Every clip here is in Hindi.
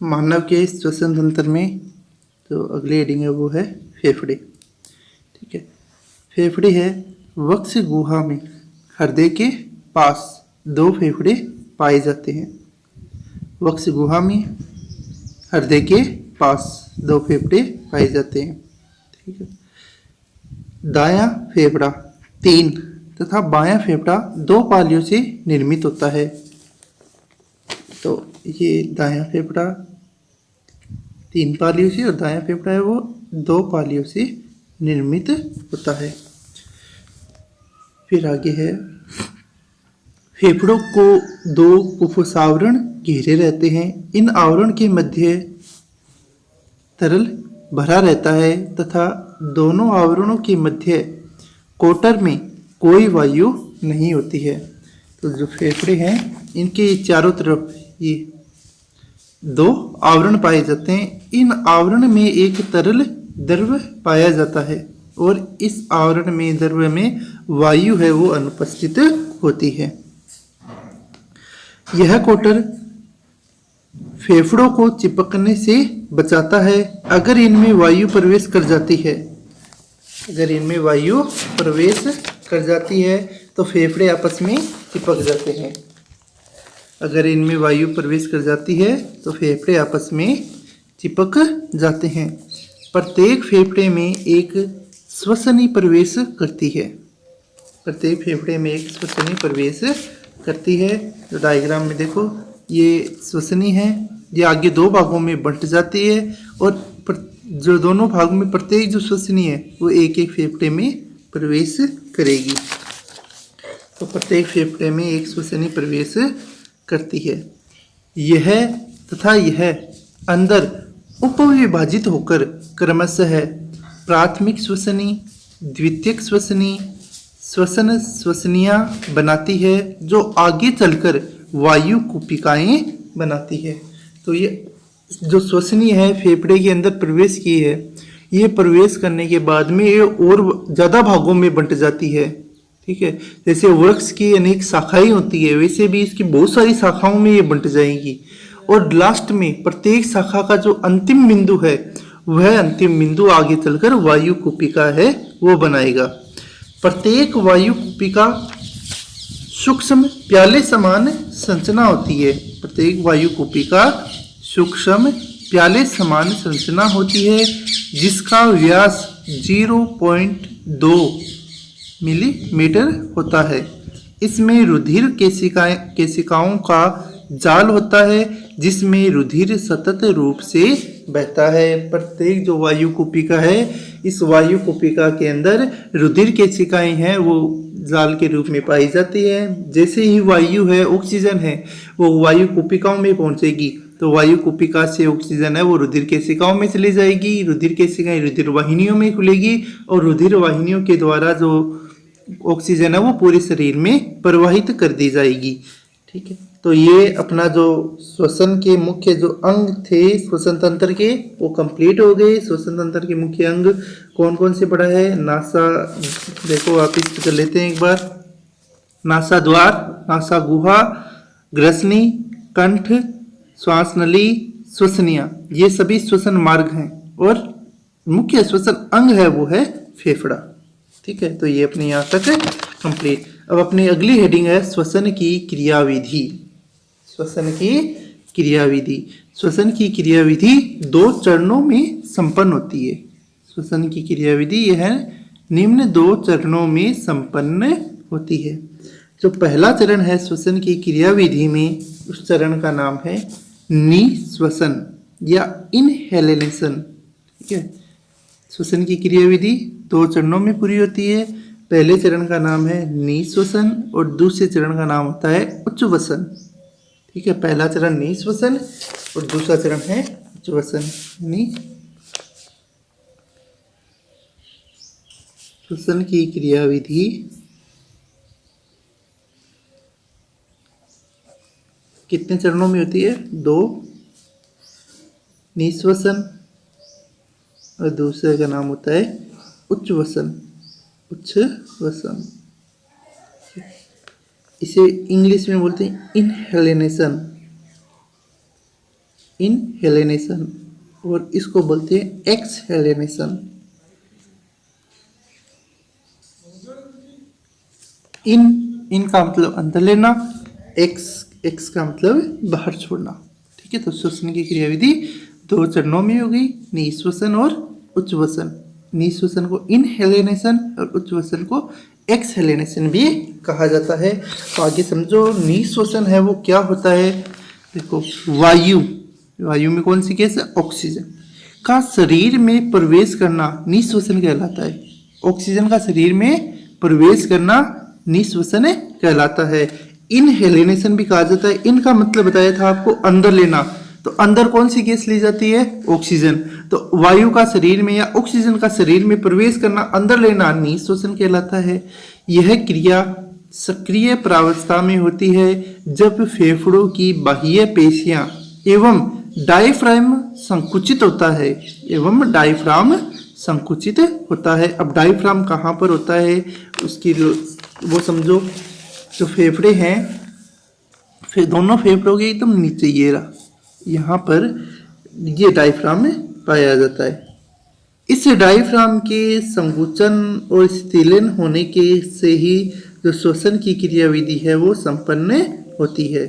मानव के श्वसन तंत्र में तो अगली हेडिंग है वो है फेफड़े। ठीक है, फेफड़े है वक्ष गुहा में हृदय के पास दो फेफड़े पाए जाते हैं। वक्ष गुहा में हृदय के पास दो फेफड़े पाए जाते हैं। ठीक है, दायां फेफड़ा 3 तथा बायां फेफड़ा 2 पालियों से निर्मित होता है। तो ये दायां फेफड़ा 3 पालियों से और दायां फेफड़ा है वो 2 पालियों से निर्मित होता है। फिर आगे है फेफड़ों को 2 उपसावरण घेरे रहते हैं। इन आवरण के मध्य तरल भरा रहता है तथा दोनों आवरणों के मध्य कोटर में कोई वायु नहीं होती है। तो जो फेफड़े हैं इनके चारों तरफ ये 2 आवरण पाए जाते हैं। इन आवरण में एक तरल द्रव पाया जाता है और इस आवरण में द्रव में वायु है वो अनुपस्थित होती है। यह कोटर फेफड़ों को चिपकने से बचाता है। अगर इनमें वायु प्रवेश कर जाती है तो फेफड़े आपस में चिपक जाते हैं। अगर इनमें वायु प्रवेश कर जाती है तो फेफड़े आपस में चिपक जाते हैं। प्रत्येक फेफड़े में एक श्वसनी प्रवेश करती है। तो डायग्राम में देखो ये श्वसनी है, ये आगे 2 भागों में बंट जाती है और जो दोनों भागों में प्रत्येक जो श्वसनी है वो एक एक फेफड़े में प्रवेश करेगी। तो प्रत्येक फेफड़े में एक श्वसनी प्रवेश करती है। यह अंदर उपविभाजित होकर क्रमशः प्राथमिक श्वसनी, द्वितीयक श्वसनी, श्वसनियाँ बनाती है जो आगे चलकर वायु कुपिकाएं बनाती है। तो ये जो श्वसनी है फेफड़े के अंदर प्रवेश की है, ये प्रवेश करने के बाद में ये और ज़्यादा भागों में बंट जाती है। ठीक है, जैसे वृक्ष की अनेक शाखाएं होती है वैसे भी इसकी बहुत सारी शाखाओं में ये बंट जाएंगी और लास्ट में प्रत्येक शाखा का जो अंतिम बिंदु है वह अंतिम बिंदु आगे चलकर वायु कुपिका है वो बनाएगा। प्रत्येक वायु कुपिका सूक्ष्म प्याले समान संरचना होती है। प्रत्येक वायु कुपिका सूक्ष्म प्याले समान संरचना होती है जिसका व्यास 0.2 मिलीमीटर होता है। इसमें रुधिर केशिकाओं का जाल होता है जिसमें रुधिर सतत रूप से बहता है। प्रत्येक जो वायु कुपिका है इस वायु कुपिका के अंदर रुधिर केशिकाएं हैं वो जाल के रूप में पाई जाती है। जैसे ही वायु है ऑक्सीजन है वो वायु कुपिकाओं में पहुंचेगी तो वायु कुपिका से ऑक्सीजन है वो रुधिर केशिकाओं में चली जाएगी। रुधिर केशिकाएं रुधिर वाहिनियों में खुलेगी और रुधिर वाहिनियों के द्वारा जो ऑक्सीजन है वो पूरे शरीर में प्रवाहित कर दी जाएगी। ठीक है, तो ये अपना जो श्वसन के मुख्य जो अंग थे श्वसन तंत्र के वो कंप्लीट हो गए। श्वसन तंत्र के मुख्य अंग कौन कौन से पड़ा है? नासा, देखो आप इस कर लेते हैं एक बार। नासा द्वार, नासा गुहा, ग्रसनी, कंठ, श्वास नली, श्वसनियाँ, ये सभी श्वसन मार्ग हैं और मुख्य श्वसन अंग है वो है फेफड़ा। ठीक है, तो ये अपने यहाँ तक कंप्लीट। अब अपनी अगली हेडिंग है श्वसन की क्रियाविधि। श्वसन की क्रियाविधि 2 चरणों में संपन्न होती है। श्वसन की क्रियाविधि यह निम्न 2 चरणों में संपन्न होती है। जो पहला चरण है श्वसन की क्रियाविधि में उस चरण का नाम है निश्वसन या इनहेलेशन। ठीक है, श्वसन की क्रियाविधि 2 चरणों में पूरी होती है। पहले चरण का नाम है निश्वसन और दूसरे चरण का नाम होता है उच्चवसन। ठीक है, पहला चरण निश्वसन और दूसरा चरण है उच्चवसन। श्वसन की क्रियाविधि कितने चरणों में होती है? 2, निश्वसन और दूसरे का नाम होता है उच्चवसन। इसे इंग्लिश में बोलते हैं इनहेलेशन। इनहेलेशन, और इसको बोलते हैं एक्सहेलेशन। इन का मतलब अंदर लेना, एक्स का मतलब बाहर छोड़ना। ठीक है, तो श्वसन की क्रियाविधि 2 चरणों में होगी, निःश्वसन और उच्छ्वसन। निःश्वसन को इनहेलेशन और उच्छ्वसन को एक्सहेलेशन भी कहा जाता है। तो आगे समझो, निःश्वसन है वो क्या होता है। देखो, वायु में कौन सी गैस है, ऑक्सीजन का शरीर में प्रवेश करना निःश्वसन कहलाता है। ऑक्सीजन का शरीर में प्रवेश करना निःश्वसन कहलाता है। इनहेलेशन भी कहा जाता है। इन का मतलब बताया था आपको, अंदर लेना। तो अंदर कौन सी गैस ली जाती है, ऑक्सीजन। तो वायु का शरीर में या ऑक्सीजन का शरीर में प्रवेश करना, अंदर लेना, निःश्वसन कहलाता है। यह क्रिया सक्रिय प्रावस्था में होती है जब फेफड़ों की बाह्य पेशियां एवं डायफ्राम संकुचित होता है, एवं डायफ्राम संकुचित होता है। अब डायफ्राम कहाँ पर होता है उसकी वो समझो। जो फेफड़े हैं, फिर दोनों फेफड़ों के एकदम नीचे ये रहा, यहाँ पर ये डायफ्राम में पाया जाता है। इस डायफ्राम के संकुचन और स्थिलन होने के से ही जो श्वसन की क्रियाविधि है वो संपन्न होती है।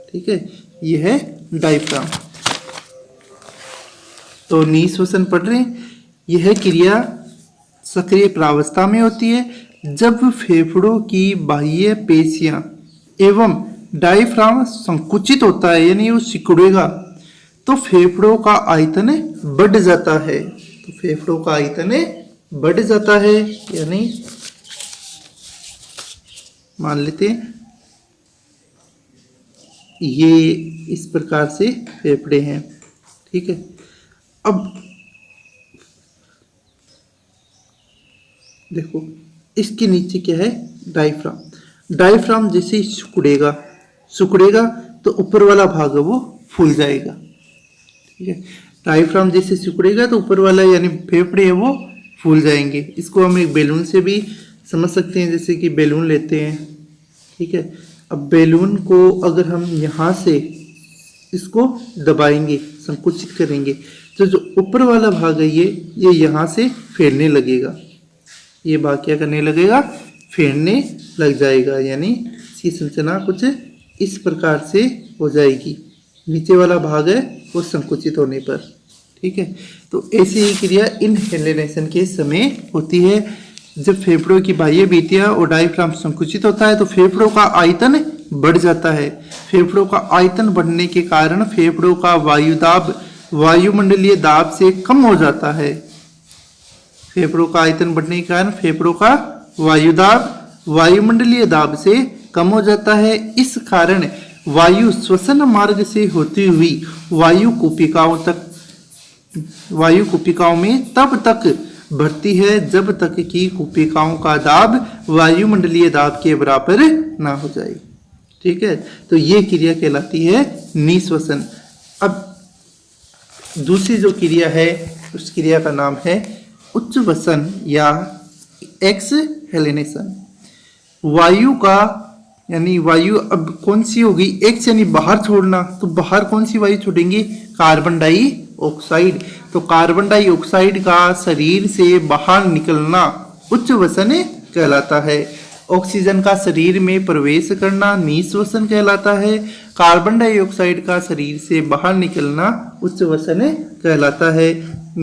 ठीक है, यह है डायफ्राम। तो निःश्वसन पढ़ रहे हैं। यह क्रिया सक्रिय प्रावस्था में होती है जब फेफड़ों की बाह्य पेशियां एवं डायफ्राम संकुचित होता है, यानी वो सिकुड़ेगा तो फेफड़ों का आयतन बढ़ जाता है। तो फेफड़ों का आयतन बढ़ जाता है, यानी मान लेते हैं ये इस प्रकार से फेफड़े हैं। ठीक है, अब देखो इसके नीचे क्या है, डायफ्राम। डायफ्राम जैसे ही सिकुड़ेगा तो ऊपर वाला भाग है वो फूल जाएगा। ठीक है, डायफ्राम जैसे सिकुड़ेगा तो ऊपर वाला यानी फेफड़े है वो फूल जाएंगे। इसको हम एक बैलून से भी समझ सकते हैं, जैसे कि बैलून लेते हैं। ठीक है, अब बैलून को अगर हम यहाँ से इसको दबाएंगे, संकुचित करेंगे, तो जो ऊपर वाला भाग है ये यहाँ से फैलने लगेगा। ये भाग क्या करने लगेगा, फैलने लग जाएगा, यानी इसकी संरचना कुछ इस प्रकार से हो जाएगी। नीचे वाला भाग है वो संकुचित होने पर। ठीक है, तो ऐसी ही क्रिया इनहेलेशन के समय होती है। जब फेफड़ों की बाह्य भित्तियां और डायफ्राम संकुचित होता है तो फेफड़ों का आयतन बढ़ जाता है। फेफड़ों का आयतन बढ़ने के कारण फेफड़ों का वायुदाब वायुमंडलीय दाब से कम हो जाता है। फेफड़ों का आयतन बढ़ने के कारण फेफड़ों का वायुदाब वायुमंडलीय दाब से कम हो जाता है। इस कारण वायु श्वसन मार्ग से होती हुई वायु कुपिकाओं में तब तक बढ़ती है जब तक कि कुपिकाओं का दाब वायुमंडलीय दाब के बराबर ना हो जाए। ठीक है, तो ये क्रिया कहलाती है निःश्वसन। अब दूसरी जो क्रिया है उस क्रिया का नाम है उच्छ्वसन या एक्सहेलेशन। वायु का यानी वायु अब कौन सी होगी, एक्स यानी बाहर छोड़ना, तो बाहर कौन सी वायु छोड़ेंगे, कार्बन डाइऑक्साइड। तो कार्बन डाइऑक्साइड का शरीर से बाहर निकलना उच्छ्वसन कहलाता है। ऑक्सीजन का शरीर में प्रवेश करना निःश्वसन कहलाता है। कार्बन डाइऑक्साइड का शरीर से बाहर निकलना उच्छ्वसन कहलाता है।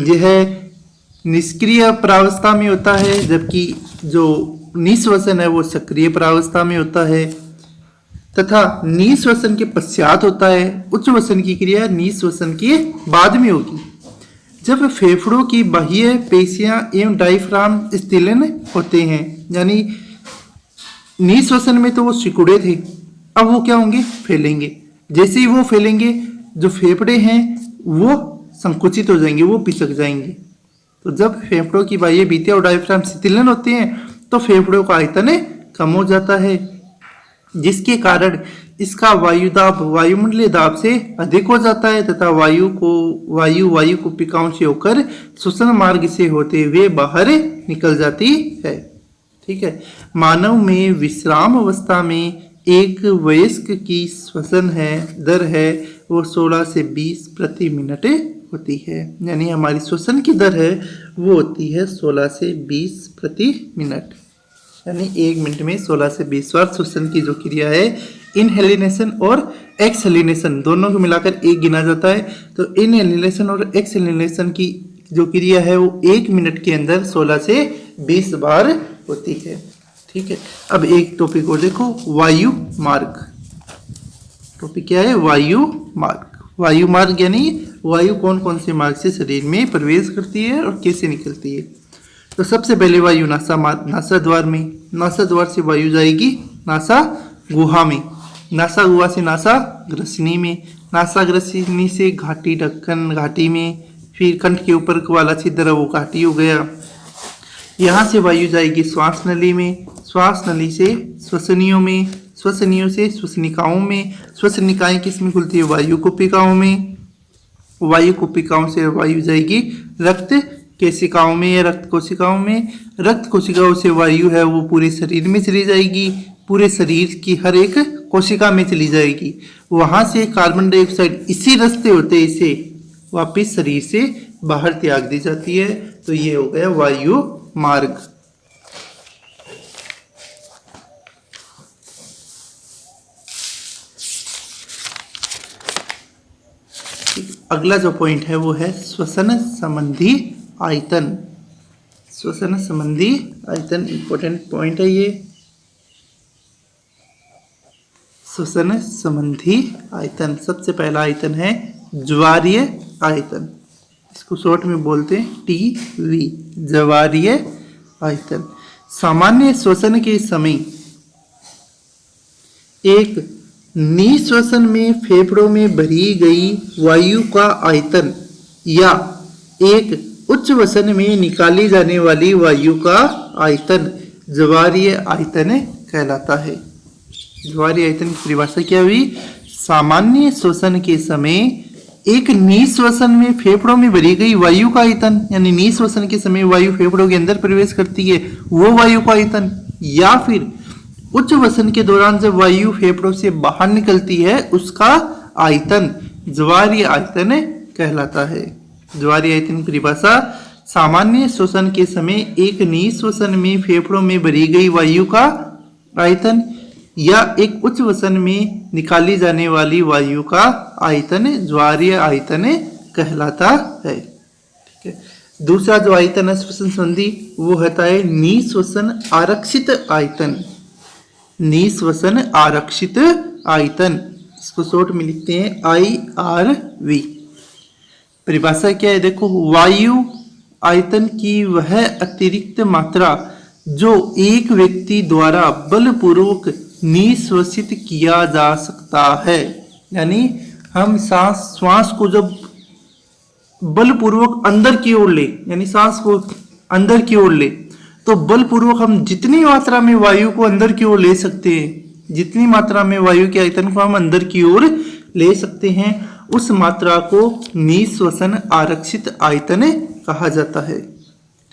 यह निष्क्रिय प्रावस्था में होता है, जबकि जो निःश्वसन है वो सक्रिय प्रावस्था में होता है तथा निःश्वसन के पश्चात होता है। उच्छ्वसन की क्रिया निःश्वसन के बाद में होगी जब फेफड़ों की बाह्य पेशियां एवं डायफ्राम स्थिलन होते हैं। यानी निःश्वसन में तो वो सिकुड़े थे, अब वो क्या होंगे, फैलेंगे। जैसे ही वो फैलेंगे जो फेफड़े हैं वो संकुचित हो जाएंगे, वो पिसक जाएंगे। तो जब फेफड़ों की बाह्य भित्तियां और डायफ्राम स्थिलन होते हैं तो फेफड़ों का आयतन कम हो जाता है, जिसके कारण इसका वायुदाब वायुमंडलीय दाब से अधिक हो जाता है तथा वायु कुपिकाओं से होकर श्वसन मार्ग से होते हुए बाहर निकल जाती है। ठीक है, मानव में विश्राम अवस्था में एक वयस्क की श्वसन दर है वो 16 से 20 प्रति मिनट होती है। यानी हमारी श्वसन की दर है वो होती है 16 से 20 प्रति मिनट। यानी 1 मिनट में 16 से 20 बार श्वसन की जो क्रिया है, इनहेलिनेशन और एक्सहेलिनेशन दोनों को मिलाकर 1 गिना जाता है। तो इनहेलिनेशन और एक्सहेलिनेशन की जो क्रिया है वो 1 मिनट के अंदर 16 से 20 बार होती है। ठीक है, अब एक टॉपिक और देखो, वायु मार्ग। टॉपिक क्या है? वायु मार्ग। वायु मार्ग यानी वायु कौन कौन से मार्ग से शरीर में प्रवेश करती है और कैसे निकलती है। तो सबसे पहले वायु नासा द्वार में, नासा द्वार से वायु जाएगी नासा गुहा में, नासा गुहा से नासा ग्रसनी में, नासा ग्रसनी से घाटी ढक्कन घाटी में, फिर कंठ के ऊपर वाला छिद्र वो घाटी हो गया। यहाँ से वायु जाएगी श्वास नली में, श्वास नली से श्वसनियों में, श्वसनियों से श्वसनिकाओं में, श्वसनिकाएं किसमें खुलती है? वायु कुपिकाओं में, वायु कुपिकाओं से वायु जाएगी रक्त केशिकाओं में या रक्त कोशिकाओं में, रक्त कोशिकाओं से वायु है वो पूरे शरीर में चली जाएगी, पूरे शरीर की हर एक कोशिका में चली जाएगी। वहां से कार्बन डाइऑक्साइड इसी रास्ते होते इसे वापिस शरीर से बाहर त्याग दी जाती है। तो ये हो गया वायु मार्ग। अगला जो पॉइंट है वो है श्वसन संबंधी आयतन। श्वसन संबंधी आयतन इंपॉर्टेंट पॉइंट है ये। श्वसन संबंधी आयतन, सबसे पहला आयतन है ज्वारीय आयतन, इसको शॉर्ट में बोलते हैं टीवी, ज्वारीय आयतन। सामान्य श्वसन के समय एक निश्वसन में फेफड़ों में भरी गई वायु का आयतन या एक उच्च वसन में निकाली जाने वाली वायु का आयतन ज्वारीय आयतन कहलाता है। ज्वारीय आयतन की परिभाषा क्या हुई? सामान्य श्वसन के समय एक निश्वसन में फेफड़ों में भरी गई वायु का आयतन, यानी निश्वसन के समय वायु फेफड़ों के अंदर प्रवेश करती है वो वायु का आयतन, या फिर उच्च वसन के दौरान जब वायु फेफड़ों से बाहर निकलती है उसका आयतन ज्वारीय आयतन कहलाता है। ज्वारीय आयतन की परिभाषा सामान्य श्वसन के समय एक निश्वसन में फेफड़ों में भरी गई वायु का आयतन या एक उच्च वसन में निकाली जाने वाली वायु का आयतन ज्वारीय आयतन कहलाता है। ठीक है, दूसरा जो आयतन है श्वसन संबंधी वो होता है निश्वसन आरक्षित आयतन। निश्वसन आरक्षित आयतन, इसको शॉर्ट में लिखते हैं IRV। परिभाषा क्या है? देखो, वायु आयतन की वह अतिरिक्त मात्रा जो एक व्यक्ति द्वारा बलपूर्वक निश्वसित किया जा सकता है। यानी हम श्वास को जब बलपूर्वक अंदर की ओर ले, यानी सांस को अंदर की ओर ले, तो बलपूर्वक हम जितनी मात्रा में वायु को अंदर की ओर ले सकते हैं, जितनी मात्रा में वायु के आयतन को हम अंदर की ओर ले सकते हैं, उस मात्रा को निश्वसन आरक्षित आयतन कहा जाता है।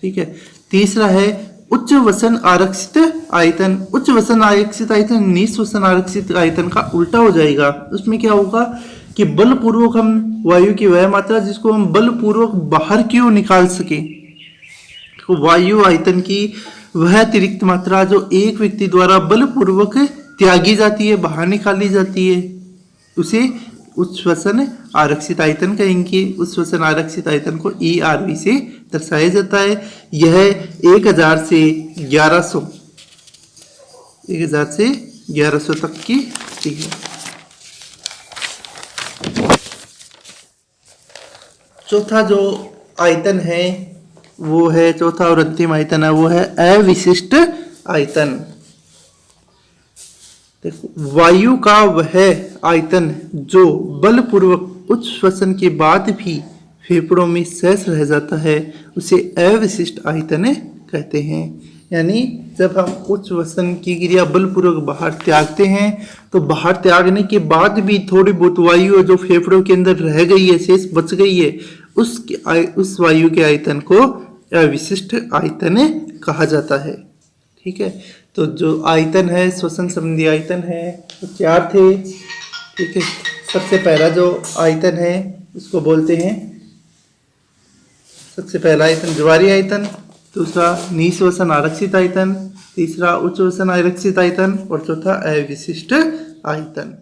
ठीक है, तीसरा है उच्च वसन आरक्षित आयतन। उच्च वसन आरक्षित आयतन निश्वसन आरक्षित आयतन का उल्टा हो जाएगा। उसमें क्या होगा कि बलपूर्वक हम वायु की वह मात्रा जिसको हम बलपूर्वक बाहर की ओर निकाल सके, तो वायु आयतन की वह अतिरिक्त मात्रा जो एक व्यक्ति द्वारा बलपूर्वक त्यागी जाती है, बाहर निकाली जाती है, उसे उच्छ्वसन आरक्षित आयतन कहेंगे। उच्छ्वसन आरक्षित आयतन को ERV से दर्शाया जाता है। यह 1000 से 1100 तक की ठीक है। चौथा जो आयतन है वो है, चौथा और अंतिम आयतन है वो है अविशिष्ट आयतन। देखो, वायु का वह आयतन जो बलपूर्वक उच्च श्वसन के बाद भी फेफड़ों में शेष रह जाता है उसे अविशिष्ट आयतन कहते हैं। यानी जब हम उच्च वसन की क्रिया बलपूर्वक बाहर त्यागते हैं तो बाहर त्यागने के बाद भी थोड़ी बहुत वायु जो फेफड़ों के अंदर रह गई है, शेष बच गई है, उस वायु के आयतन को अविशिष्ट आयतन कहा जाता है। ठीक है, तो जो आयतन है श्वसन संबंधी आयतन है वो 4 थे। ठीक है, सबसे पहला जो आयतन है उसको बोलते हैं, सबसे पहला आयतन ज्वारीय आयतन, दूसरा निःश्वसन आरक्षित आयतन, तीसरा उच्च श्वसन आरक्षित आयतन और चौथा अविशिष्ट आयतन।